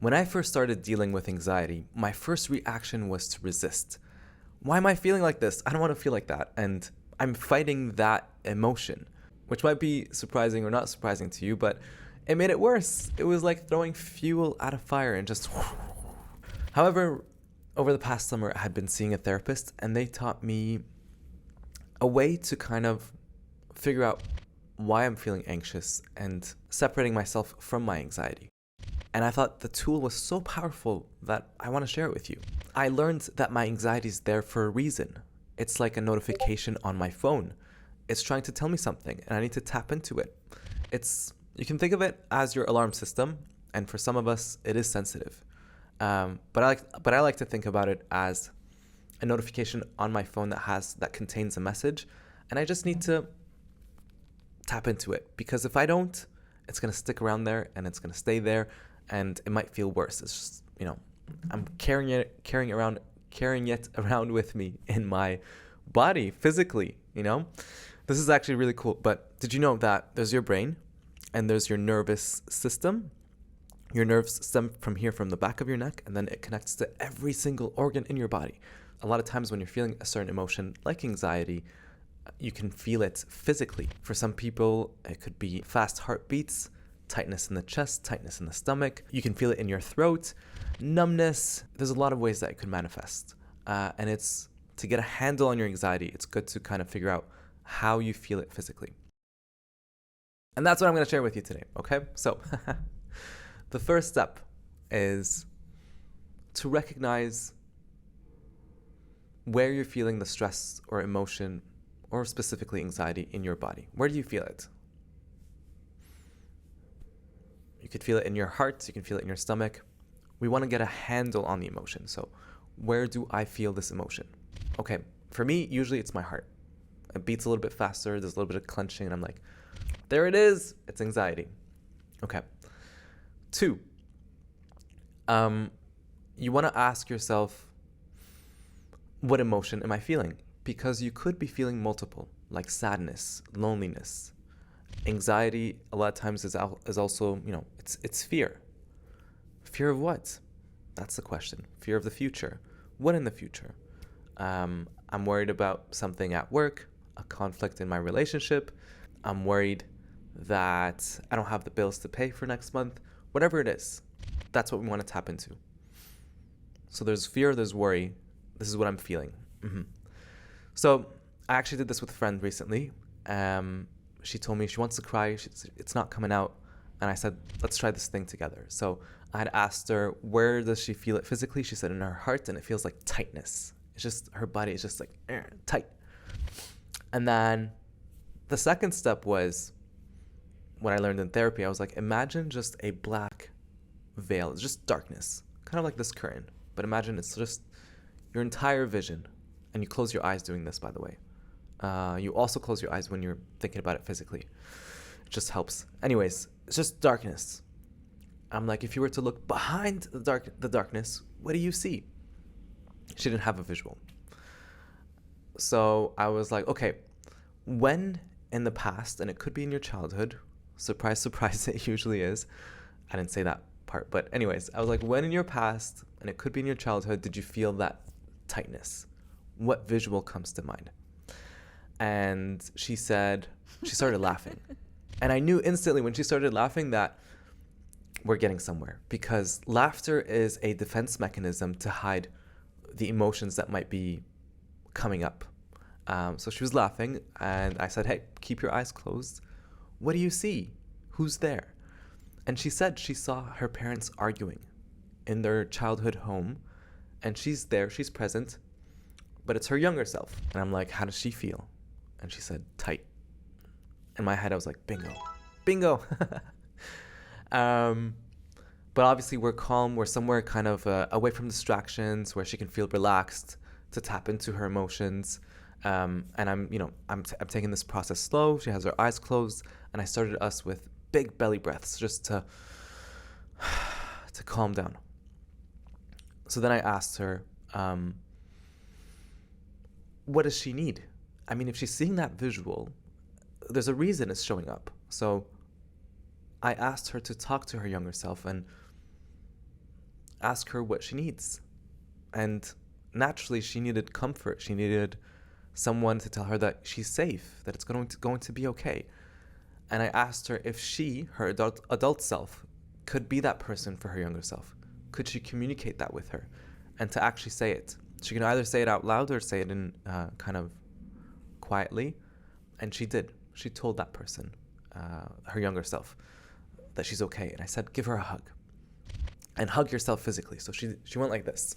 When I first started dealing with anxiety, my first reaction was to resist. Why am I feeling like this? I don't want to feel like that. And I'm fighting that emotion, which might be surprising or not surprising to you, but it made it worse. It was like throwing fuel at a fire and just... However, over the past summer, I had been seeing a therapist, and they taught me a way to kind of figure out why I'm feeling anxious and separating myself from my anxiety. And I thought the tool was so powerful that I want to share it with you. I learned that my anxiety is there for a reason. It's like a notification on my phone. It's trying to tell me something, and I need to tap into it. You can think of it as your alarm system, and for some of us, it is sensitive. But I like to think about it as a notification on my phone that contains a message, and I just need to tap into it, because if I don't, it's gonna stick around there and it's gonna stay there, and it might feel worse. It's just, I'm carrying it around with me in my body physically. This is actually really cool. But did you know that there's your brain and there's your nervous system? Your nerves stem from the back of your neck, and then it connects to every single organ in your body. A lot of times when you're feeling a certain emotion, like anxiety, you can feel it physically. For some people, it could be fast heartbeats, tightness in the chest, tightness in the stomach. You can feel it in your throat, numbness. There's a lot of ways that it could manifest. And it's to get a handle on your anxiety, it's good to kind of figure out how you feel it physically. And that's what I'm going to share with you today, okay? So the first step is to recognize where you're feeling the stress or emotion, or specifically anxiety, in your body. Where do you feel it? You could feel it in your heart, you can feel it in your stomach. We want to get a handle on the emotion. So where do I feel this emotion? Okay, for me, usually it's my heart. It beats a little bit faster, there's a little bit of clenching, and I'm like, there it is, it's anxiety. Okay. 2, you want to ask yourself, what emotion am I feeling? Because you could be feeling multiple, like sadness, loneliness. Anxiety, a lot of times, is also, it's fear. Fear of what? That's the question. Fear of the future. What in the future? I'm worried about something at work, a conflict in my relationship. I'm worried that I don't have the bills to pay for next month. Whatever it is, that's what we want to tap into. So there's fear, there's worry. This is what I'm feeling. So I actually did this with a friend recently. She told me she wants to cry. It's not coming out. And I said, let's try this thing together. So I had asked her, where does she feel it physically? She said in her heart, and it feels like tightness. It's just, her body is just like tight. And then the second step was, what I learned in therapy, I was like, imagine just a black veil. It's just darkness, kind of like this curtain. But imagine it's just your entire vision. And you close your eyes doing this, by the way. You also close your eyes when you're thinking about it physically. It just helps. Anyways, it's just darkness. I'm like, if you were to look behind the darkness, what do you see? She didn't have a visual. So I was like, okay, when in the past, and it could be in your childhood, surprise, surprise, it usually is. I didn't say that part, but anyways, I was like, when in your past, and it could be in your childhood, did you feel that tightness? What visual comes to mind? And she started laughing. And I knew instantly when she started laughing that we're getting somewhere, because laughter is a defense mechanism to hide the emotions that might be coming up. So she was laughing, and I said, hey, keep your eyes closed. What do you see? Who's there? And she said she saw her parents arguing in their childhood home, and she's there, she's present, but it's her younger self. And I'm like, how does she feel? And she said, tight. In my head, I was like, bingo. But obviously we're calm. We're somewhere kind of away from distractions, where she can feel relaxed to tap into her emotions. And I'm taking this process slow. She has her eyes closed, and I started us with big belly breaths just to calm down. So then I asked her, what does she need? I mean, if she's seeing that visual, there's a reason it's showing up. So I asked her to talk to her younger self and ask her what she needs. And naturally, she needed comfort. She needed someone to tell her that she's safe, that it's going to be okay. And I asked her if she, her adult self, could be that person for her younger self. Could she communicate that with her? And to actually say it. She can either say it out loud or say it in kind of quietly. And she did. She told that person, her younger self, that she's okay. And I said, give her a hug. And hug yourself physically. So she went like this.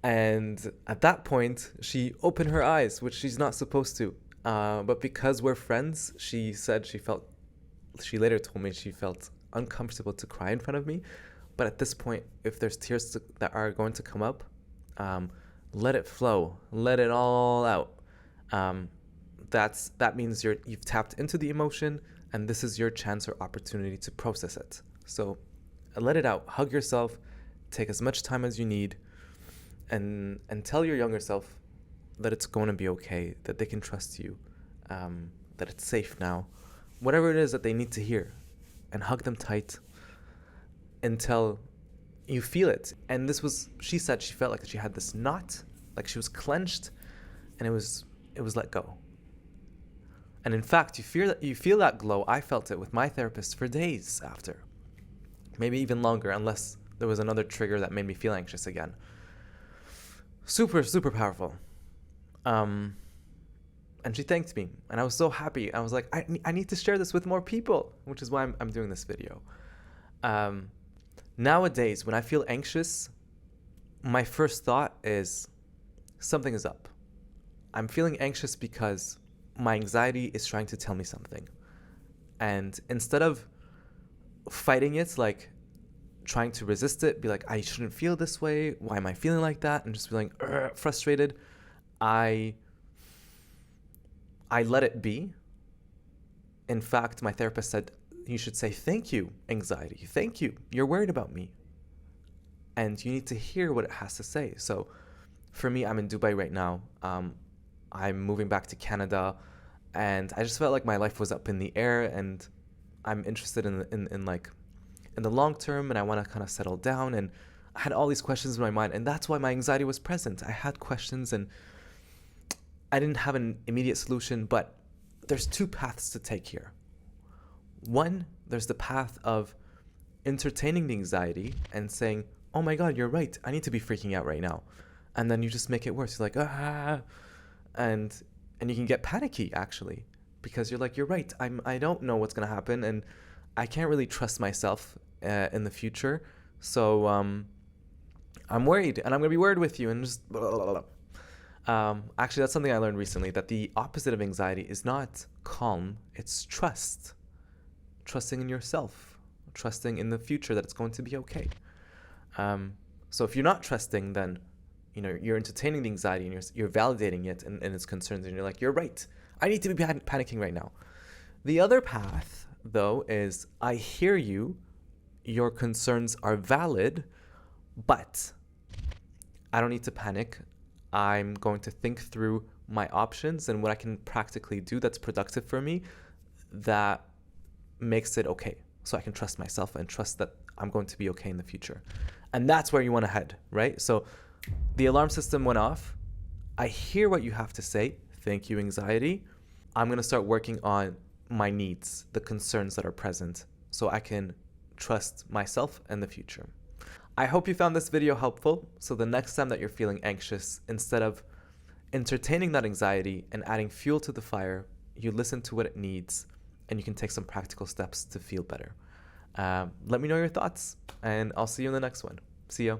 And at that point, she opened her eyes, which she's not supposed to. But because we're friends, she said she later told me she felt uncomfortable to cry in front of me. But at this point, if there's tears that are going to come up, let it flow. Let it all out. That means you've tapped into the emotion, and this is your chance or opportunity to process it. So let it out. Hug yourself. Take as much time as you need. And tell your younger self that it's going to be okay, that they can trust you, that it's safe now. Whatever it is that they need to hear. And hug them tight until you feel it. And she said she felt like she had this knot, like she was clenched, and it was let go. And in fact, you feel that glow. I felt it with my therapist for days after. Maybe even longer, unless there was another trigger that made me feel anxious again. Super, super powerful. And she thanked me, and I was so happy. I was like, I need to share this with more people, which is why I'm doing this video. Nowadays, when I feel anxious, my first thought is something is up. I'm feeling anxious because my anxiety is trying to tell me something. And instead of fighting it, like trying to resist it, be like, I shouldn't feel this way. Why am I feeling like that? And just feeling frustrated. I let it be. In fact, my therapist said, you should say, thank you, anxiety. Thank you. You're worried about me. And you need to hear what it has to say. So for me, I'm in Dubai right now. I'm moving back to Canada. And I just felt like my life was up in the air. And I'm interested in the long term, and I want to kind of settle down. And I had all these questions in my mind. And that's why my anxiety was present. I had questions, and I didn't have an immediate solution. But there's two paths to take here. One, there's the path of entertaining the anxiety and saying, oh my God, you're right. I need to be freaking out right now. And then you just make it worse. You're like, and you can get panicky, actually, because you're like, you're right. I don't know what's going to happen, and I can't really trust myself in the future. So I'm worried, and I'm going to be worried with you, and just blah, blah, blah. Actually, that's something I learned recently, that the opposite of anxiety is not calm, it's trust. Trusting in yourself, trusting in the future that it's going to be okay. So if you're not trusting, then you're entertaining the anxiety, and you're validating it and its concerns, and you're like, you're right. I need to be panicking right now. The other path, though, is I hear you. Your concerns are valid, but I don't need to panic. I'm going to think through my options and what I can practically do that's productive for me, that makes it okay. So I can trust myself and trust that I'm going to be okay in the future. And that's where you want to head, right? So the alarm system went off. I hear what you have to say. Thank you, anxiety. I'm going to start working on my needs, the concerns that are present, so I can trust myself and the future. I hope you found this video helpful. So the next time that you're feeling anxious, instead of entertaining that anxiety and adding fuel to the fire, you listen to what it needs, and you can take some practical steps to feel better. Let me know your thoughts, and I'll see you in the next one. See ya.